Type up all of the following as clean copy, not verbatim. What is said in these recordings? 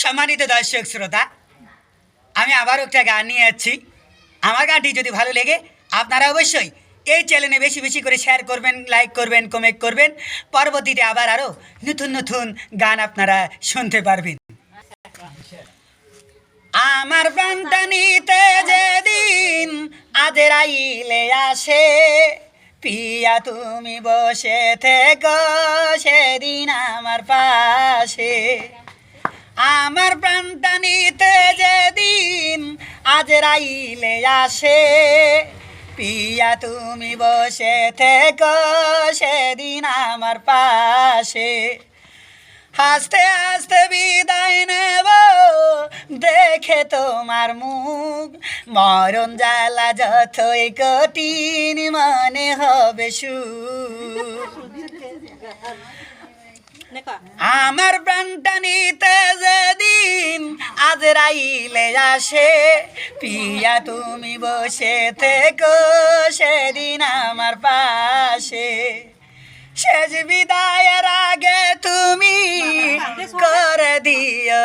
সম্মানিত দর্শক শ্রোতা, আমি আবার একটা গান নিয়ে যাচ্ছি। আমার গানটি যদি ভালো লেগে আপনারা অবশ্যই এই চ্যানেলে বেশি বেশি করে শেয়ার করবেন, লাইক করবেন, কমেন্ট করবেন। পরবর্তীতে আবার আরও নতুন নতুন গান আপনারা শুনতে পারবেন। আমার প্রাণটা নিতে যেদিন আজরাইলে আসে, পিয়া তুমি বসে থেকো সেদিন আমার পাশে। আমার প্রাণটা নিতে যেদিন আজরাইলে আসে, পিয়া তুমি বসে থেকো সেদিন আমার পাশে। হাসতে হাসতে বিদায় নেব দেখে তোমার মুখ, মরণ জ্বালা যতই কঠিন মনে হবে সুখ। আমার প্রাণটা নিতে যেদিন আজরাইলে আসে, পিয়া তুমি বসে থেকো সেদিন আমার পাশে। শেষ বিদায়ের আগে তুমি করে দিও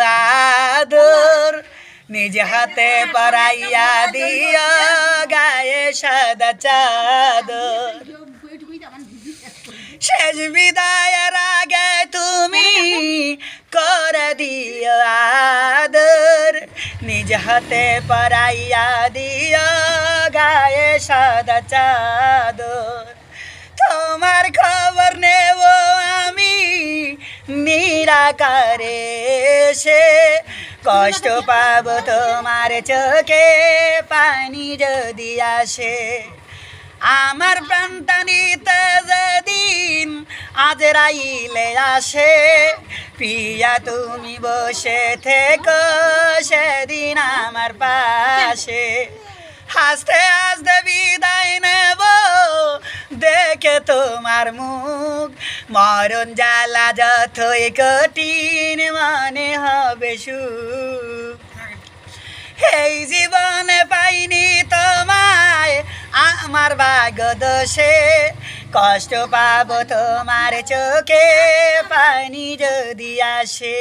আদর, নিজ হাতে পরাইয়া দিও গায়ে সাদা চাদর। শেষ বিদায়ের আগে তুমি করে দিও আদর, নিজ হাতে পরাইয়া দিও গায়ে সাদা চাদর। তোমার খবর নেব আমি নিরাকারে এসে, কষ্ট পাব তোমার চোখে পানি যদি আসে। আমার প্রাণটা নিতে যেদিন আজরাইলে আসে, পিয়া তুমি বসে থেকো সেদিন আমার পাশে। হাসতে হাসতে বিদায় নেব দেখে তোমার মুখ, মরণ জ্বালা যতই কঠিন মনে হবে সুখ। এই জীবনে পাইনি তোমায় আমার ভাগ্য দোষে, কষ্ট পাবো তোমার চোখে পানি যদি আসে।